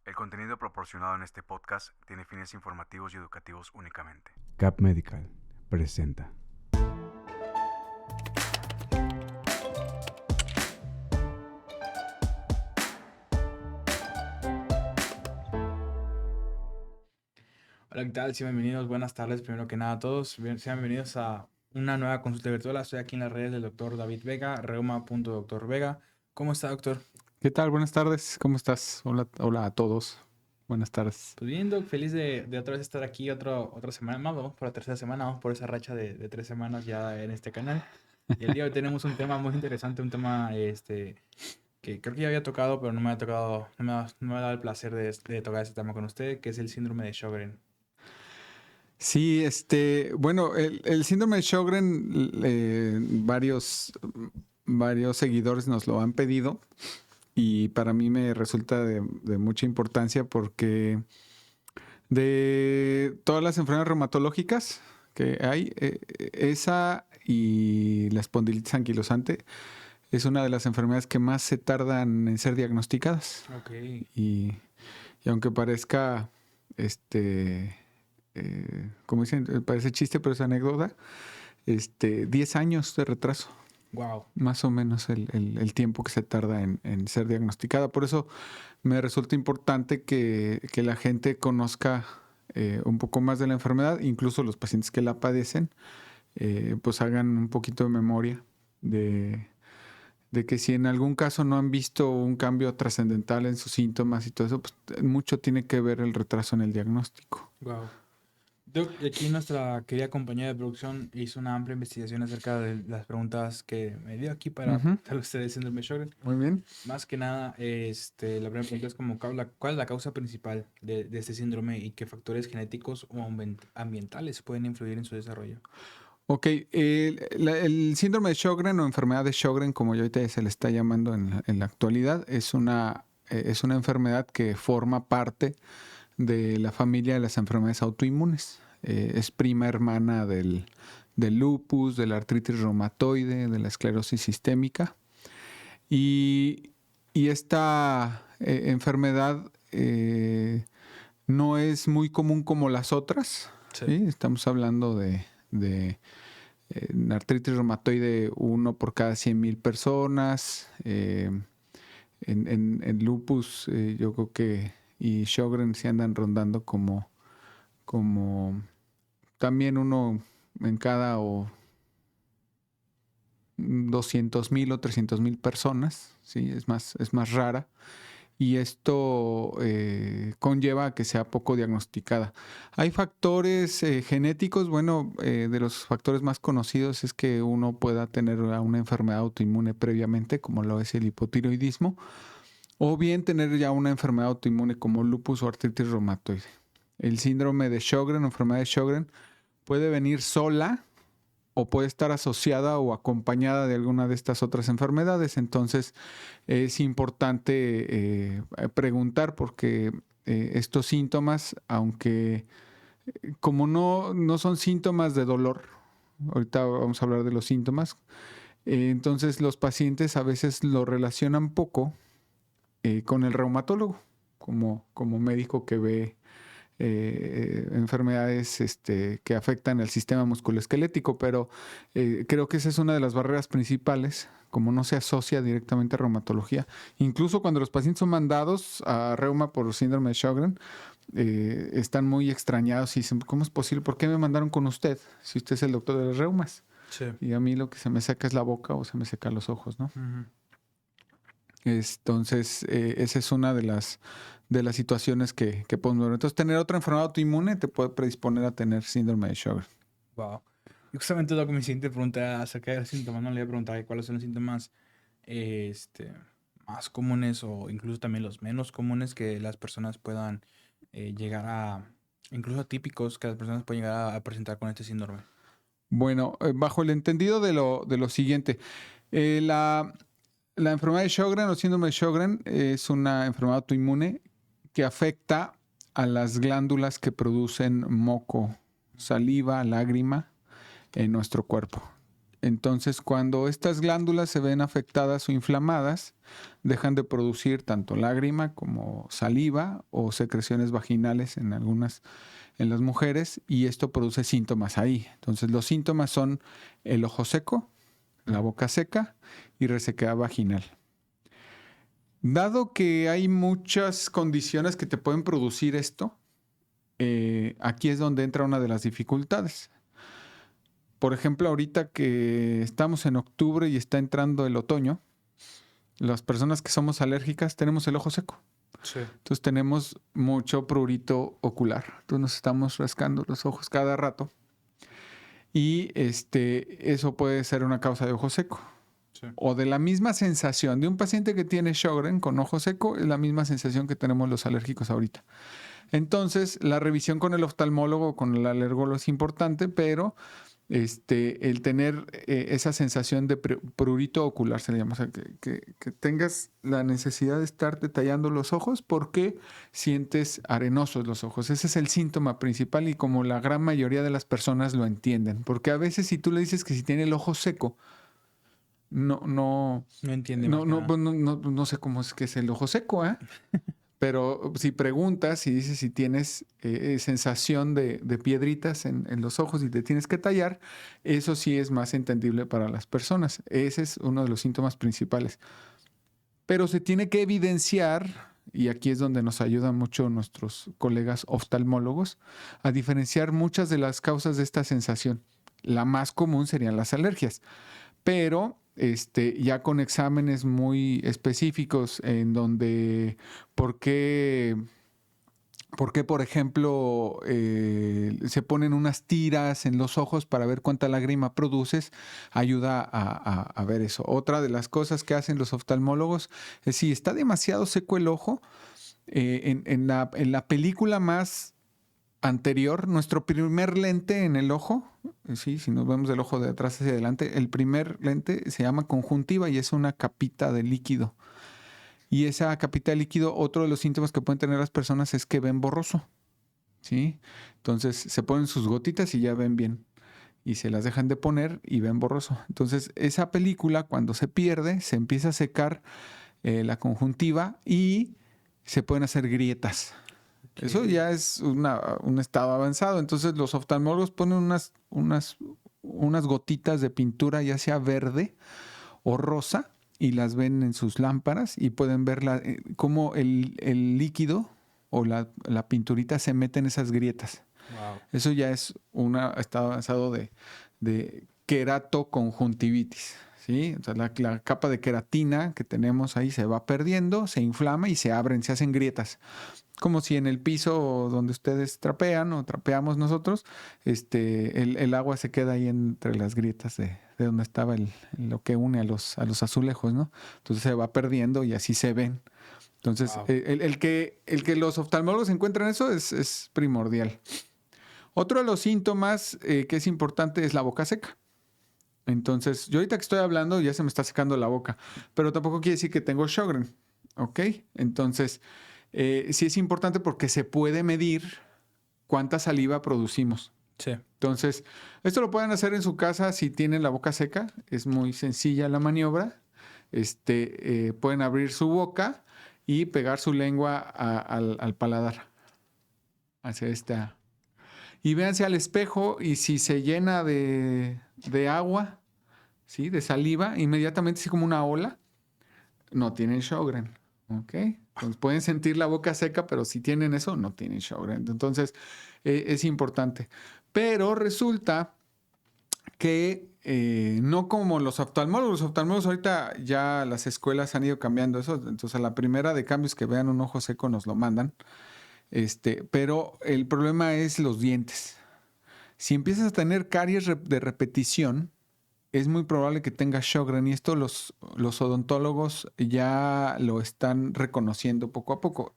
El contenido proporcionado en este podcast tiene fines informativos y educativos únicamente. Cap Medical presenta. Hola, ¿qué tal? Sí, bienvenidos, buenas tardes, primero que nada a todos. Sean bienvenidos a una nueva consulta virtual. Estoy aquí en las redes del doctor David Vega, reuma.doctor Vega. ¿Cómo está, doctor? ¿Qué tal? Buenas tardes. ¿Cómo estás? Hola a todos. Buenas tardes. Pues bien, doc, feliz de otra vez estar aquí otra semana más. Vamos por la tercera semana, vamos por esa racha de 3 semanas ya en este canal. Y el día de hoy tenemos un tema muy interesante, un tema que creo que ya había tocado, pero no me ha tocado, no me ha dado el placer de tocar ese tema con usted, que es el síndrome de Sjögren. Sí, bueno, el síndrome de Sjögren, varios seguidores nos lo han pedido y para mí me resulta de mucha importancia porque de todas las enfermedades reumatológicas que hay, esa y la espondilitis anquilosante es una de las enfermedades que más se tardan en ser diagnosticadas. Ok. Y aunque parezca, como dicen, parece chiste, pero es anécdota, 10 años de retraso, Wow. más o menos el tiempo que se tarda en ser diagnosticada. Por eso me resulta importante que la gente conozca un poco más de la enfermedad, incluso los pacientes que la padecen, pues hagan un poquito de memoria de que si en algún caso no han visto un cambio trascendental en sus síntomas y todo eso, pues mucho tiene que ver el retraso en el diagnóstico. Wow. Doc, y aquí nuestra querida compañera de producción hizo una amplia investigación acerca de las preguntas que me dio aquí para preguntarle a ustedes síndrome de Sjögren. Muy bien. Más que nada, la primera pregunta es como, ¿cuál es la causa principal de este síndrome y qué factores genéticos o ambientales pueden influir en su desarrollo? Ok, el síndrome de Sjögren o enfermedad de Sjögren, como ya ahorita se le está llamando en la actualidad, es una enfermedad que forma parte de la familia de las enfermedades autoinmunes. Es prima hermana del lupus, de la artritis reumatoide, de la esclerosis sistémica. Y esta enfermedad no es muy común como las otras. ¿Sí? Estamos hablando de artritis reumatoide 1 por cada 100,000 personas. En lupus, yo creo que y Sjögren se andan rondando como también uno en cada 200,000 o 300,000 personas. ¿Sí? Es más rara. Y esto conlleva a que sea poco diagnosticada. Hay factores genéticos, de los factores más conocidos es que uno pueda tener una enfermedad autoinmune previamente, como lo es el hipotiroidismo, o bien tener ya una enfermedad autoinmune como lupus o artritis reumatoide. El síndrome de Sjögren o enfermedad de Sjögren puede venir sola o puede estar asociada o acompañada de alguna de estas otras enfermedades. Entonces es importante preguntar porque estos síntomas, aunque como no son síntomas de dolor, ahorita vamos a hablar de los síntomas, entonces los pacientes a veces lo relacionan poco con el reumatólogo, como médico que ve enfermedades que afectan el sistema musculoesquelético, pero creo que esa es una de las barreras principales, como no se asocia directamente a reumatología. Incluso cuando los pacientes son mandados a reuma por síndrome de Sjögren, están muy extrañados y dicen, ¿cómo es posible? ¿Por qué me mandaron con usted si usted es el doctor de los reumas? Sí. Y a mí lo que se me seca es la boca o se me secan los ojos, ¿no? Uh-huh. Entonces, esa es una de las situaciones que podemos ver. Entonces, tener otra enfermedad autoinmune te puede predisponer a tener síndrome de Sjögren. Wow. Y justamente lo que mi siguiente pregunta acerca de los síntomas, no le voy a preguntar cuáles son los síntomas más comunes o incluso también los menos comunes que las personas puedan llegar a, incluso atípicos que las personas pueden llegar a presentar con este síndrome. Bueno, bajo el entendido de lo siguiente, la enfermedad de Sjögren o síndrome de Sjögren es una enfermedad autoinmune que afecta a las glándulas que producen moco, saliva, lágrima en nuestro cuerpo. Entonces, cuando estas glándulas se ven afectadas o inflamadas, dejan de producir tanto lágrima como saliva o secreciones vaginales en las mujeres, y esto produce síntomas ahí. Entonces, los síntomas son el ojo seco, la boca seca y resequedad vaginal. Dado que hay muchas condiciones que te pueden producir esto, aquí es donde entra una de las dificultades. Por ejemplo, ahorita que estamos en octubre y está entrando el otoño, las personas que somos alérgicas tenemos el ojo seco. Sí. Entonces tenemos mucho prurito ocular. Entonces nos estamos rascando los ojos cada rato. Y eso puede ser una causa de ojo seco. Sí. O de la misma sensación de un paciente que tiene Sjögren con ojo seco, es la misma sensación que tenemos los alérgicos ahorita. Entonces, la revisión con el oftalmólogo o con el alergólogo es importante, pero el tener esa sensación de prurito ocular, se le llama, o sea, que tengas la necesidad de estar detallando los ojos porque sientes arenosos los ojos. Ese es el síntoma principal y como la gran mayoría de las personas lo entienden. Porque a veces si tú le dices que si tiene el ojo seco, no entiende. No sé cómo es que es el ojo seco, ¿eh? Pero si preguntas y dices si tienes sensación de piedritas en los ojos y te tienes que tallar, eso sí es más entendible para las personas. Ese es uno de los síntomas principales. Pero se tiene que evidenciar, y aquí es donde nos ayudan mucho nuestros colegas oftalmólogos, a diferenciar muchas de las causas de esta sensación. La más común serían las alergias, pero ya con exámenes muy específicos en donde, ¿por qué, por ejemplo, se ponen unas tiras en los ojos para ver cuánta lágrima produces? Ayuda a ver eso. Otra de las cosas que hacen los oftalmólogos es si está demasiado seco el ojo, en la película más anterior, nuestro primer lente en el ojo, sí, si nos vemos del ojo de atrás hacia adelante, el primer lente se llama conjuntiva y es una capita de líquido. Y esa capita de líquido, otro de los síntomas que pueden tener las personas es que ven borroso, ¿sí? Entonces se ponen sus gotitas y ya ven bien. Y se las dejan de poner y ven borroso. Entonces esa película, cuando se pierde, se empieza a secar la conjuntiva y se pueden hacer grietas. Eso ya es un estado avanzado. Entonces los oftalmólogos ponen unas gotitas de pintura, ya sea verde o rosa, y las ven en sus lámparas y pueden ver cómo el líquido o la pinturita se mete en esas grietas. Wow. Eso ya es un estado avanzado de queratoconjuntivitis. ¿Sí? O sea, la capa de queratina que tenemos ahí se va perdiendo, se inflama y se abren, se hacen grietas. Como si en el piso donde ustedes trapean o trapeamos nosotros, el agua se queda ahí entre las grietas de donde estaba lo que une a los azulejos, ¿no? Entonces se va perdiendo y así se ven. Entonces, Wow. el que los oftalmólogos encuentran eso es primordial. Otro de los síntomas que es importante es la boca seca. Entonces, yo ahorita que estoy hablando ya se me está secando la boca, pero tampoco quiere decir que tengo Sjögren, ¿ok? Entonces, sí es importante porque se puede medir cuánta saliva producimos. Sí. Entonces, esto lo pueden hacer en su casa si tienen la boca seca. Es muy sencilla la maniobra. Pueden abrir su boca y pegar su lengua al paladar. Hacia esta. Y véanse al espejo y si se llena de agua, ¿sí? De saliva, inmediatamente así como una ola, no tienen Sjögren. ¿Ok? Entonces pueden sentir la boca seca, pero si tienen eso, no tienen Sjögren. Entonces, es importante. Pero resulta que no como los oftalmólogos. Los oftalmólogos ahorita ya las escuelas han ido cambiando eso. Entonces, a la primera de cambios que vean un ojo seco nos lo mandan. Pero el problema es los dientes. Si empiezas a tener caries de repetición, es muy probable que tengas Sjögren, y esto los odontólogos ya lo están reconociendo poco a poco.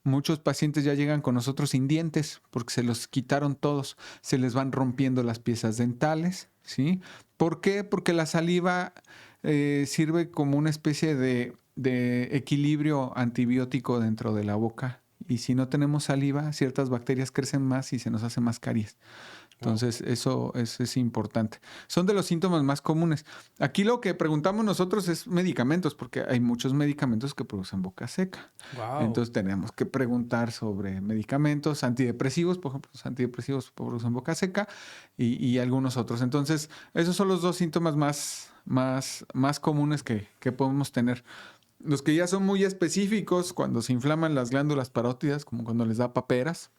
Muchos pacientes ya llegan con nosotros sin dientes porque se los quitaron todos, se les van rompiendo las piezas dentales, ¿sí? ¿Por qué? Porque la saliva sirve como una especie de equilibrio antibiótico dentro de la boca. Y si no tenemos saliva, ciertas bacterias crecen más y se nos hace más caries. Entonces, eso es importante. Son de los síntomas más comunes. Aquí lo que preguntamos nosotros es medicamentos, porque hay muchos medicamentos que producen boca seca. Wow. Entonces, tenemos que preguntar sobre medicamentos antidepresivos, por ejemplo, los antidepresivos producen boca seca y algunos otros. Entonces, esos son los dos síntomas más comunes que podemos tener. Los que ya son muy específicos, cuando se inflaman las glándulas parótidas, como cuando les da paperas,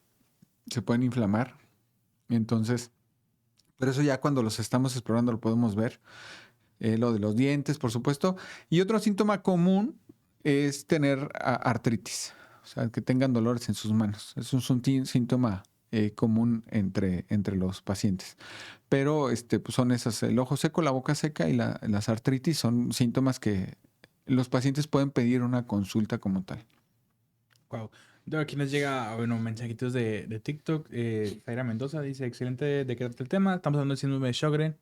se pueden inflamar. Entonces, pero eso ya cuando los estamos explorando lo podemos ver. Lo de los dientes, por supuesto. Y otro síntoma común es tener artritis. O sea, que tengan dolores en sus manos. Es un síntoma común entre los pacientes. Pero pues son esas, el ojo seco, la boca seca y las artritis son síntomas que los pacientes pueden pedir una consulta como tal. Wow. Aquí nos llega, mensajitos de TikTok. Zaira Mendoza dice, excelente de qué trata el tema. Estamos hablando del síndrome de Sjögren.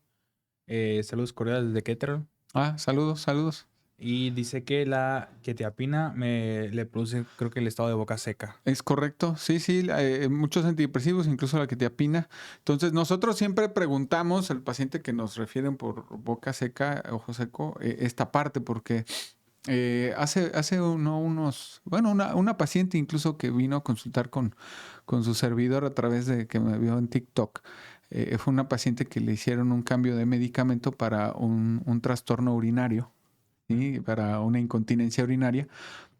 Saludos cordiales desde Querétaro. Saludos. Y dice que la quetiapina le produce, creo que el estado de boca seca. Es correcto, sí, muchos antidepresivos, incluso la quetiapina. Entonces, nosotros siempre preguntamos al paciente que nos refieren por boca seca, ojo seco, esta parte, porque hace una paciente incluso que vino a consultar con su servidor a través de que me vio en TikTok. Fue una paciente que le hicieron un cambio de medicamento para un trastorno urinario, ¿sí? Para una incontinencia urinaria,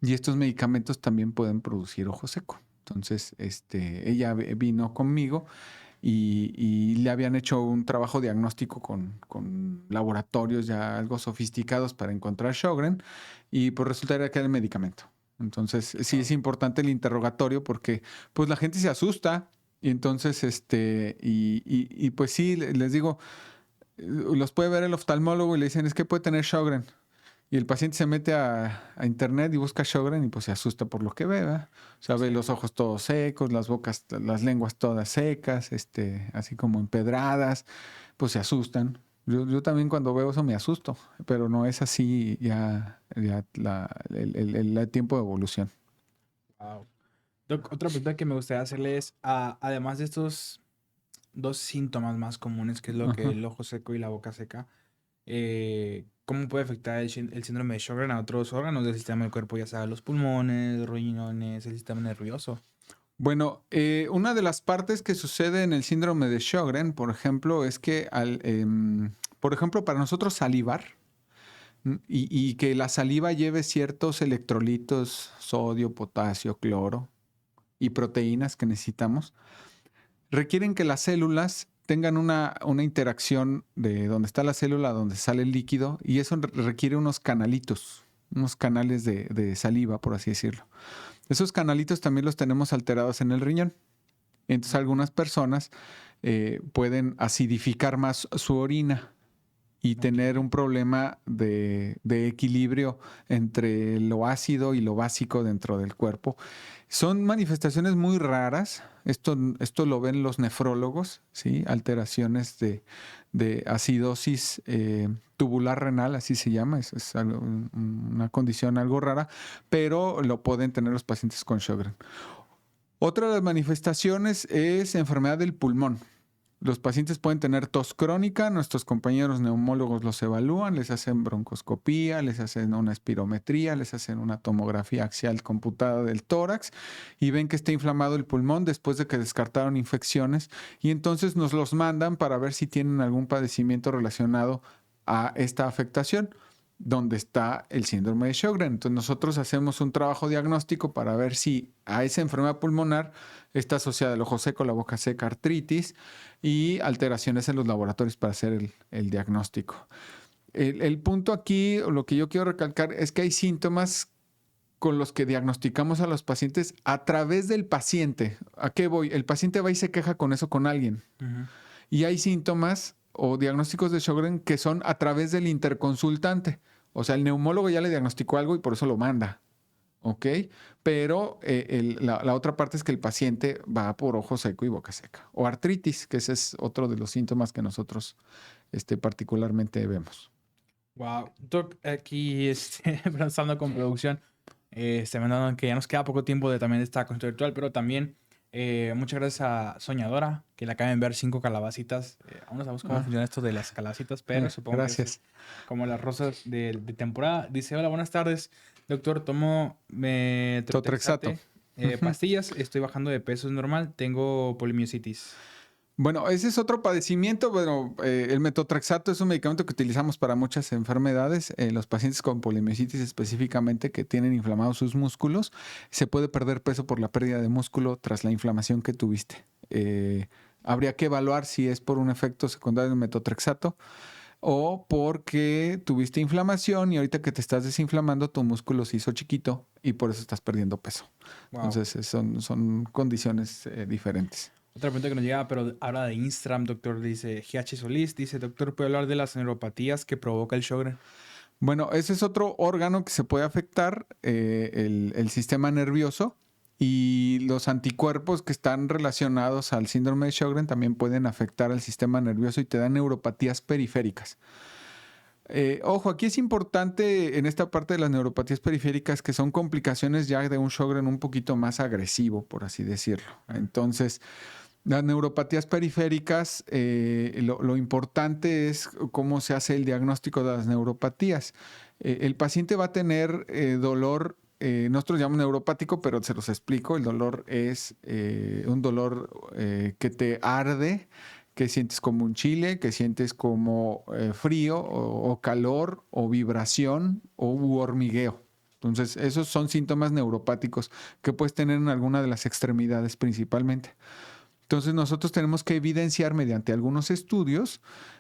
y estos medicamentos también pueden producir ojo seco. Entonces, ella vino conmigo y le habían hecho un trabajo diagnóstico con laboratorios ya algo sofisticados para encontrar Sjögren, y pues resulta que era el medicamento. Entonces, sí es importante el interrogatorio porque pues la gente se asusta y entonces, y pues sí, les digo, los puede ver el oftalmólogo y le dicen, es que puede tener Sjögren. Y el paciente se mete a internet y busca Sjögren y pues se asusta por lo que ve, ¿verdad? O sea, ve los ojos todos secos, las lenguas todas secas, así como empedradas, pues se asustan. Yo también cuando veo eso me asusto, pero no es así ya el tiempo de evolución. Wow. Doc, otra pregunta que me gustaría hacerle es, además de estos dos síntomas más comunes, que es lo que Ajá. el ojo seco y la boca seca, ¿cómo puede afectar el síndrome de Sjögren a otros órganos del sistema del cuerpo, ya sea los pulmones, los riñones, el sistema nervioso? Bueno, una de las partes que sucede en el síndrome de Sjögren, por ejemplo, es que por ejemplo, para nosotros salivar y que la saliva lleve ciertos electrolitos, sodio, potasio, cloro y proteínas que necesitamos, requieren que las células tengan una interacción de donde está la célula, donde sale el líquido, y eso requiere unos canalitos, unos canales de saliva, por así decirlo. Esos canalitos también los tenemos alterados en el riñón. Entonces algunas personas pueden acidificar más su orina y tener un problema de equilibrio entre lo ácido y lo básico dentro del cuerpo. Son manifestaciones muy raras. Esto lo ven los nefrólogos, ¿sí? Alteraciones de acidosis tubular renal, así se llama. Es una condición algo rara, pero lo pueden tener los pacientes con Sjögren. Otra de las manifestaciones es enfermedad del pulmón. Los pacientes pueden tener tos crónica, nuestros compañeros neumólogos los evalúan, les hacen broncoscopía, les hacen una espirometría, les hacen una tomografía axial computada del tórax y ven que está inflamado el pulmón después de que descartaron infecciones, y entonces nos los mandan para ver si tienen algún padecimiento relacionado a esta afectación, donde está el síndrome de Sjögren. Entonces nosotros hacemos un trabajo diagnóstico para ver si a esa enfermedad pulmonar está asociada el ojo seco, la boca seca, artritis y alteraciones en los laboratorios para hacer el diagnóstico. El punto aquí, lo que yo quiero recalcar, es que hay síntomas con los que diagnosticamos a los pacientes a través del paciente. ¿A qué voy? El paciente va y se queja con eso con alguien. Uh-huh. Y hay síntomas o diagnósticos de Sjögren que son a través del interconsultante. O sea, el neumólogo ya le diagnosticó algo y por eso lo manda. ¿Ok? Pero la otra parte es que el paciente va por ojo seco y boca seca. O artritis, que ese es otro de los síntomas que nosotros particularmente vemos. Wow. Doc, aquí pensando con producción, me mandaron que ya nos queda poco tiempo de también esta consulta virtual, pero también Muchas gracias a Soñadora, que le acaban de enviar 5 calabacitas. Aún no sabemos cómo funciona esto de las calabacitas, pero supongo que Gracias. es como las rosas de temporada. Dice, hola, buenas tardes. Doctor, tomo Totrexato. metotrexate, pastillas. Estoy bajando de peso, es normal. Tengo polimiositis. Bueno, ese es otro padecimiento. Bueno, el metotrexato es un medicamento que utilizamos para muchas enfermedades. Los pacientes con polimiositis específicamente que tienen inflamados sus músculos, se puede perder peso por la pérdida de músculo tras la inflamación que tuviste. Habría que evaluar si es por un efecto secundario del metotrexato o porque tuviste inflamación y ahorita que te estás desinflamando tu músculo se hizo chiquito y por eso estás perdiendo peso. Wow. Entonces son condiciones diferentes. Otra pregunta que nos llega, pero habla de Instagram, doctor. Dice GH Solís. Dice, doctor, ¿puede hablar de las neuropatías que provoca el Sjögren? Bueno, ese es otro órgano que se puede afectar, el sistema nervioso, y los anticuerpos que están relacionados al síndrome de Sjögren también pueden afectar al sistema nervioso y te dan neuropatías periféricas. Ojo, aquí es importante en esta parte de las neuropatías periféricas que son complicaciones ya de un Sjögren un poquito más agresivo, por así decirlo. Entonces, las neuropatías periféricas, lo importante es cómo se hace el diagnóstico de las neuropatías. El paciente va a tener dolor, nosotros llamamos neuropático, pero se los explico. El dolor es un dolor que te arde, que sientes como un chile, que sientes como frío o calor o vibración o hormigueo. Entonces, esos son síntomas neuropáticos que puedes tener en alguna de las extremidades principalmente. Entonces nosotros tenemos que evidenciar mediante algunos estudios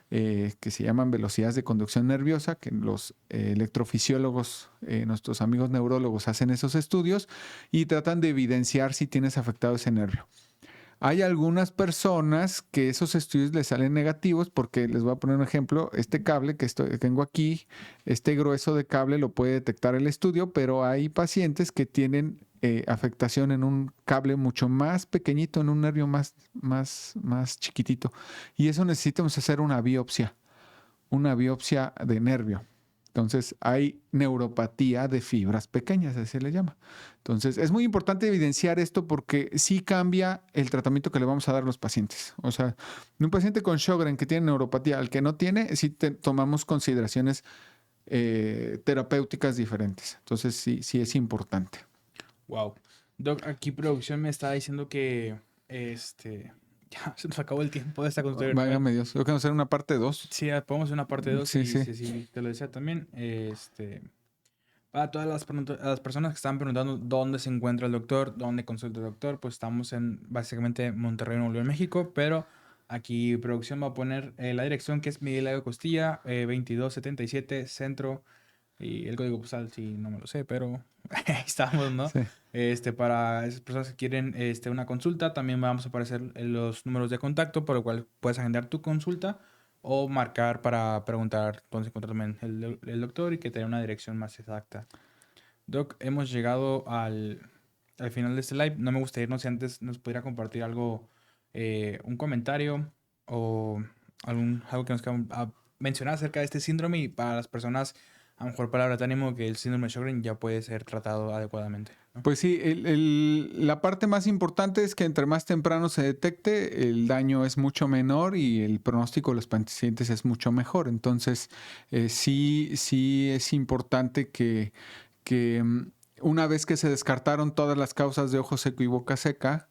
que se llaman velocidades de conducción nerviosa, que los electrofisiólogos, nuestros amigos neurólogos hacen esos estudios y tratan de evidenciar si tienes afectado ese nervio. Hay algunas personas que esos estudios les salen negativos porque, les voy a poner un ejemplo, este cable que tengo aquí, este grueso de cable lo puede detectar el estudio, pero hay pacientes que tienen afectación en un cable mucho más pequeñito, en un nervio más chiquitito. Y eso necesitamos hacer una biopsia de nervio. Entonces, hay neuropatía de fibras pequeñas, así se le llama. Entonces, es muy importante evidenciar esto porque sí cambia el tratamiento que le vamos a dar a los pacientes. O sea, un paciente con Sjögren que tiene neuropatía, al que no tiene, sí tomamos consideraciones terapéuticas diferentes. Entonces, sí es importante. Wow. Doc, aquí producción me está diciendo que ya se nos acabó el tiempo de esta consultoría. Válgame Dios, yo quiero hacer una parte 2. Sí, podemos hacer una parte 2 Sí, y sí. sí, te lo decía también. Para todas las personas que están preguntando dónde se encuentra el doctor, dónde consulta el doctor, pues estamos en básicamente Monterrey, Nuevo León, México, pero aquí producción va a poner la dirección que es Miguel Ángel Costilla, 2277 Centro, y el código postal sí no me lo sé, pero ahí estamos, ¿no? Sí. Para esas personas que quieren una consulta, también vamos a aparecer los números de contacto por lo cual puedes agendar tu consulta o marcar para preguntar dónde se encuentra también el doctor y que te dé una dirección más exacta. Doc, hemos llegado al final de este live. No me gustaría irnos si antes nos pudiera compartir algo, un comentario o algo que nos quieran mencionar acerca de este síndrome y para las personas, a lo mejor palabra de ánimo, que el síndrome de Sjögren ya puede ser tratado adecuadamente, ¿no? Pues sí, la parte más importante es que entre más temprano se detecte, el daño es mucho menor y el pronóstico de los pacientes es mucho mejor. Entonces, sí es importante que una vez que se descartaron todas las causas de ojo seco y boca seca,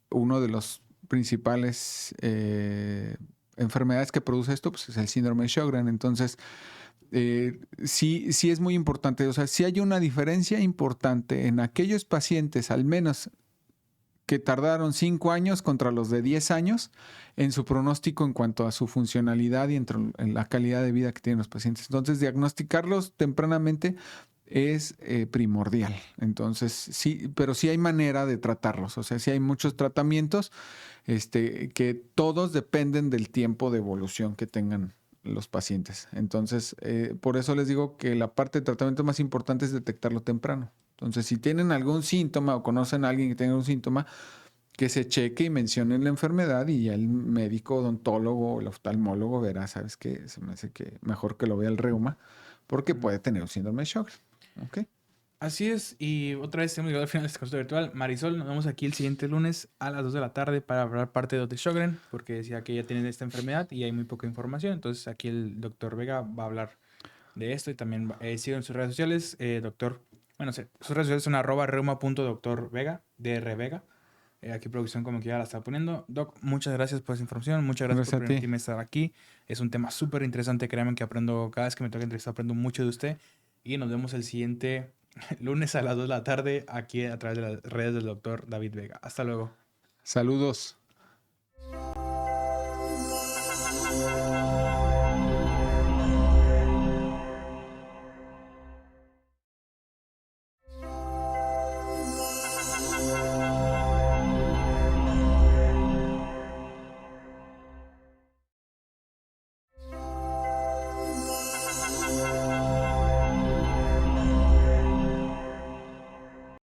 uno de los principales enfermedades que produce esto pues, es el síndrome de Sjögren. Entonces, sí es muy importante. O sea, sí hay una diferencia importante en aquellos pacientes, al menos que tardaron 5 años contra los de 10 años en su pronóstico en cuanto a su funcionalidad y en la calidad de vida que tienen los pacientes. Entonces, diagnosticarlos tempranamente es primordial. Entonces, sí, pero sí hay manera de tratarlos. O sea, sí hay muchos tratamientos que todos dependen del tiempo de evolución que tengan los pacientes. Entonces, por eso les digo que la parte de tratamiento más importante es detectarlo temprano. Entonces, si tienen algún síntoma o conocen a alguien que tenga un síntoma, que se cheque y mencionen la enfermedad y ya el médico odontólogo o el oftalmólogo verá, ¿sabes qué? Se me hace que mejor que lo vea el reuma porque puede tener un síndrome de Sjögren. ¿Ok? Así es, y otra vez hemos llegado al final de este consulta virtual. Marisol, nos vemos aquí el siguiente lunes a las 2 de la tarde para hablar parte de Dr. Sjögren, porque decía que ella tiene esta enfermedad y hay muy poca información. Entonces aquí el doctor Vega va a hablar de esto y también sigo en sus redes sociales, doctor. Bueno, sus redes sociales son @reuma.doctorvega, drvega. Aquí producción como que ya la está poniendo. Doc, muchas gracias por esa información, muchas gracias Gracias por a ti. permitirme estar aquí. Es un tema súper interesante, créanme que aprendo, cada vez que me toca entrevistar aprendo mucho de usted. Y nos vemos el siguiente lunes a las 2 de la tarde aquí a través de las redes del doctor David Vega. Hasta luego. Saludos.